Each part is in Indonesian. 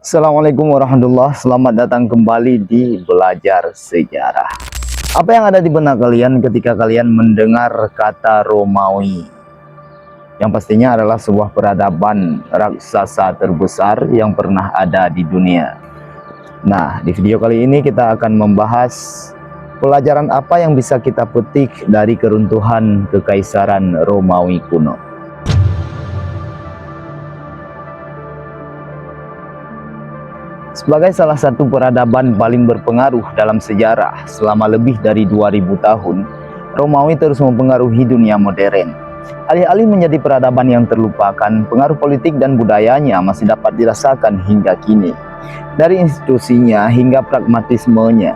Assalamualaikum warahmatullahi wabarakatuh. Selamat datang kembali di Belajar Sejarah. Apa yang ada di benak kalian ketika kalian mendengar kata Romawi? Yang pastinya adalah sebuah peradaban raksasa terbesar yang pernah ada di dunia. Nah, di video kali ini kita akan membahas pelajaran apa yang bisa kita petik dari keruntuhan Kekaisaran Romawi kuno. Sebagai salah satu peradaban paling berpengaruh dalam sejarah selama lebih dari 2000 tahun, Romawi terus mempengaruhi dunia modern. Alih-alih menjadi peradaban yang terlupakan, pengaruh politik dan budayanya masih dapat dirasakan hingga kini. Dari institusinya hingga pragmatismenya,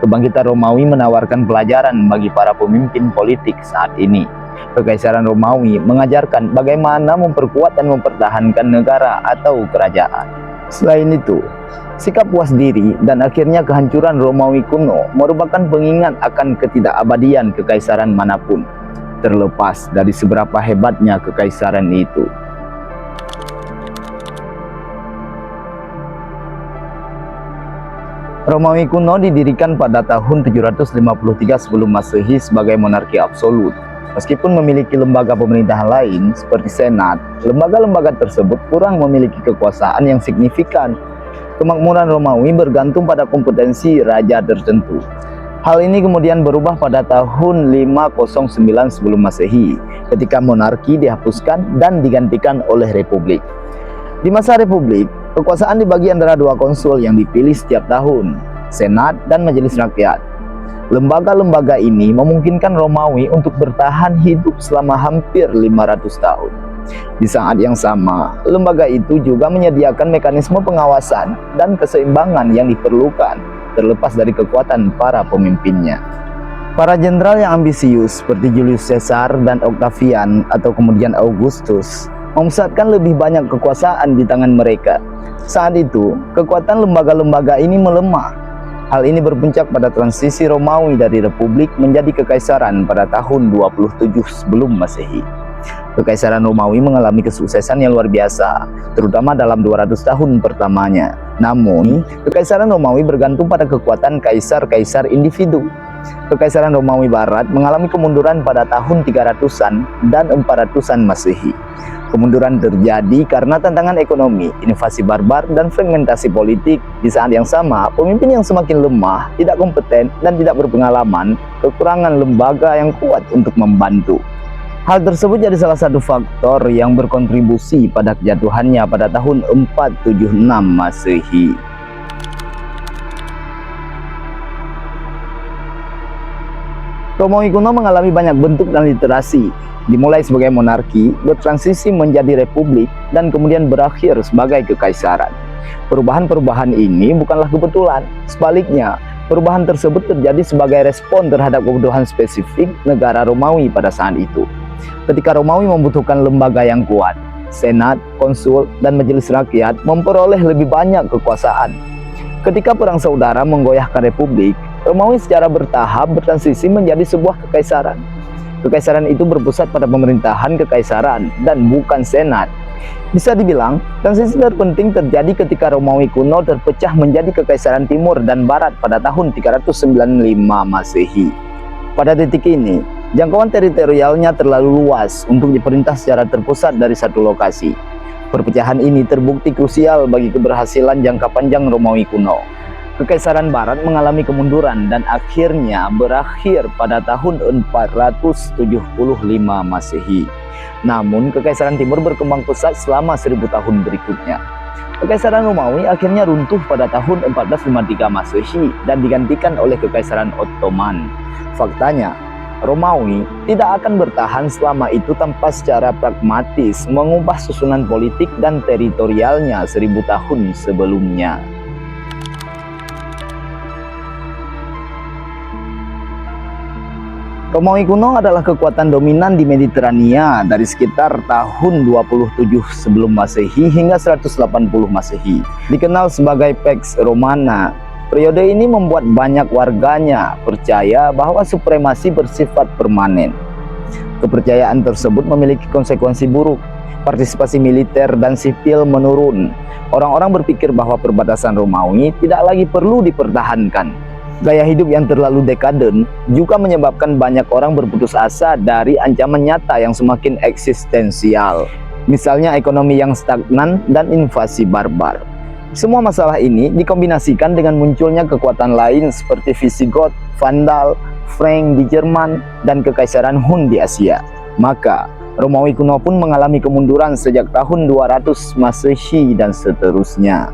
kebangkitan Romawi menawarkan pelajaran bagi para pemimpin politik saat ini. Kekaisaran Romawi mengajarkan bagaimana memperkuat dan mempertahankan negara atau kerajaan. Selain itu, sikap puas diri dan akhirnya kehancuran Romawi kuno merupakan pengingat akan ketidakabadian kekaisaran manapun, terlepas dari seberapa hebatnya kekaisaran itu. Romawi kuno didirikan pada tahun 753 sebelum Masehi sebagai monarki absolut. Meskipun memiliki lembaga pemerintahan lain seperti Senat, lembaga-lembaga tersebut kurang memiliki kekuasaan yang signifikan. Kemakmuran Romawi bergantung pada kompetensi raja tertentu. Hal ini kemudian berubah pada tahun 509 sebelum Masehi, ketika monarki dihapuskan dan digantikan oleh republik. Di masa republik, kekuasaan dibagi antara dua konsul yang dipilih setiap tahun, Senat dan Majelis Rakyat. Lembaga-lembaga ini memungkinkan Romawi untuk bertahan hidup selama hampir 500 tahun. Di saat yang sama, lembaga itu juga menyediakan mekanisme pengawasan dan keseimbangan yang diperlukan, terlepas dari kekuatan para pemimpinnya. Para jenderal yang ambisius seperti Julius Caesar dan Octavian atau kemudian Augustus memusatkan lebih banyak kekuasaan di tangan mereka. Saat itu, kekuatan lembaga-lembaga ini melemah. Hal ini berpuncak pada transisi Romawi dari republik menjadi kekaisaran pada tahun 27 sebelum Masehi. Kekaisaran Romawi mengalami kesuksesan yang luar biasa, terutama dalam 200 tahun pertamanya. Namun, kekaisaran Romawi bergantung pada kekuatan kaisar-kaisar individu. Kekaisaran Romawi Barat mengalami kemunduran pada tahun 300-an dan 400-an Masehi. Kemunduran terjadi karena tantangan ekonomi, invasi barbar, dan fragmentasi politik. Di saat yang sama, pemimpin yang semakin lemah, tidak kompeten, dan tidak berpengalaman, kekurangan lembaga yang kuat untuk membantu. Hal tersebut jadi salah satu faktor yang berkontribusi pada kejatuhannya pada tahun 476 Masehi. Romawi kuno mengalami banyak bentuk dan literasi, dimulai sebagai monarki, bertransisi menjadi republik, dan kemudian berakhir sebagai kekaisaran. Perubahan-perubahan ini bukanlah kebetulan, sebaliknya, perubahan tersebut terjadi sebagai respon terhadap kebutuhan spesifik negara Romawi pada saat itu. Ketika Romawi membutuhkan lembaga yang kuat, Senat, Konsul, dan Majelis Rakyat memperoleh lebih banyak kekuasaan. Ketika perang saudara menggoyahkan republik, Romawi secara bertahap bertransisi menjadi sebuah kekaisaran. Kekaisaran itu berpusat pada pemerintahan kekaisaran dan bukan senat. Bisa dibilang, transisi terpenting terjadi ketika Romawi kuno terpecah menjadi kekaisaran timur dan barat pada tahun 395 Masehi. Pada titik ini, jangkauan teritorialnya terlalu luas untuk diperintah secara terpusat dari satu lokasi. Perpecahan ini terbukti krusial bagi keberhasilan jangka panjang Romawi kuno. Kekaisaran Barat mengalami kemunduran dan akhirnya berakhir pada tahun 475 Masehi. Namun, Kekaisaran Timur berkembang pesat selama 1000 tahun berikutnya. Kekaisaran Romawi akhirnya runtuh pada tahun 1453 Masehi dan digantikan oleh Kekaisaran Ottoman. Faktanya, Romawi tidak akan bertahan selama itu tanpa secara pragmatis mengubah susunan politik dan teritorialnya 1000 tahun sebelumnya. Romawi kuno adalah kekuatan dominan di Mediterania dari sekitar tahun 27 sebelum Masehi hingga 180 Masehi. Dikenal sebagai Pax Romana, periode ini membuat banyak warganya percaya bahwa supremasi bersifat permanen. Kepercayaan tersebut memiliki konsekuensi buruk. Partisipasi militer dan sipil menurun. Orang-orang berpikir bahwa perbatasan Romawi tidak lagi perlu dipertahankan. Gaya hidup yang terlalu dekaden juga menyebabkan banyak orang berputus asa dari ancaman nyata yang semakin eksistensial. Misalnya ekonomi yang stagnan dan invasi barbar. Semua masalah ini dikombinasikan dengan munculnya kekuatan lain seperti Visigoth, Vandal, Frank di Jerman, dan Kekaisaran Hun di Asia. Maka Romawi kuno pun mengalami kemunduran sejak tahun 200 Masehi dan seterusnya.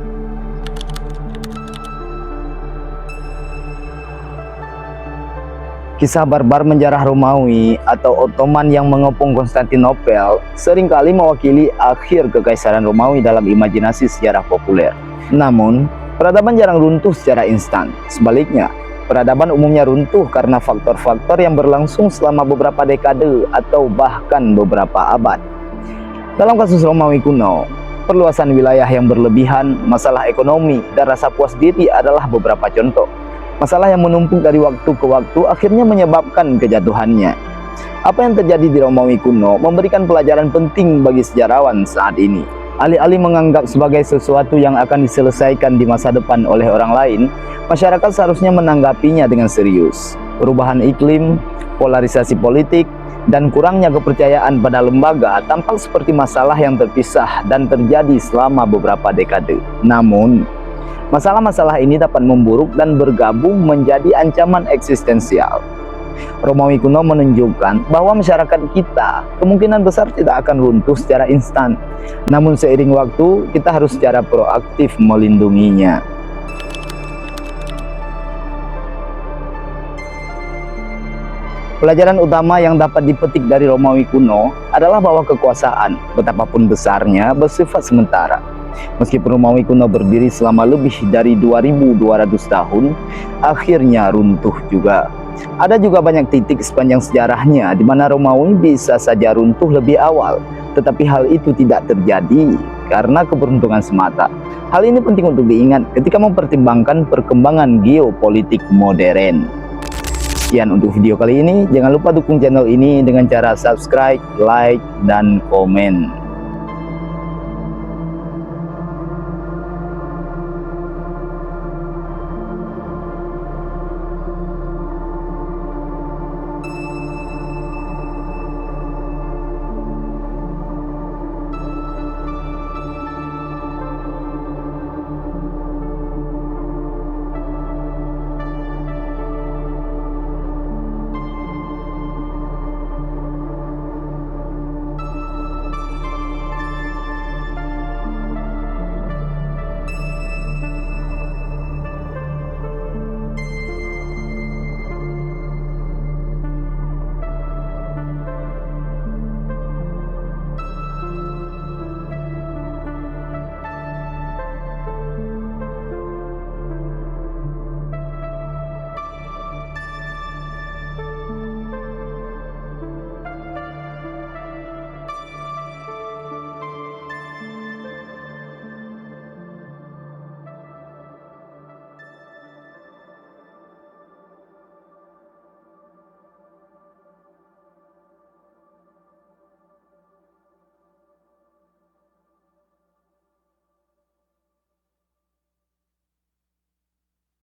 Kisah barbar menjarah Romawi atau Ottoman yang mengepung Konstantinopel seringkali mewakili akhir Kekaisaran Romawi dalam imajinasi sejarah populer. Namun, peradaban jarang runtuh secara instan. Sebaliknya, peradaban umumnya runtuh karena faktor-faktor yang berlangsung selama beberapa dekade atau bahkan beberapa abad. Dalam kasus Romawi kuno, perluasan wilayah yang berlebihan, masalah ekonomi, dan rasa puas diri adalah beberapa contoh. Masalah yang menumpuk dari waktu ke waktu akhirnya menyebabkan kejatuhannya. Apa yang terjadi di Romawi kuno memberikan pelajaran penting bagi sejarawan saat ini. Alih-alih menganggap sebagai sesuatu yang akan diselesaikan di masa depan oleh orang lain, masyarakat seharusnya menanggapinya dengan serius. Perubahan iklim, polarisasi politik, dan kurangnya kepercayaan pada lembaga tampak seperti masalah yang terpisah dan terjadi selama beberapa dekade. Namun, masalah-masalah ini dapat memburuk dan bergabung menjadi ancaman eksistensial. Romawi kuno menunjukkan bahwa masyarakat kita kemungkinan besar tidak akan runtuh secara instan. Namun seiring waktu, kita harus secara proaktif melindunginya. Pelajaran utama yang dapat dipetik dari Romawi kuno adalah bahwa kekuasaan, betapapun besarnya, bersifat sementara. Meskipun Romawi kuno berdiri selama lebih dari 2200 tahun, akhirnya runtuh juga. Ada juga banyak titik sepanjang sejarahnya di mana Romawi bisa saja runtuh lebih awal, tetapi hal itu tidak terjadi karena keberuntungan semata. Hal ini penting untuk diingat ketika mempertimbangkan perkembangan geopolitik modern. Sekian untuk video kali ini. Jangan lupa dukung channel ini dengan cara subscribe, like, dan komen.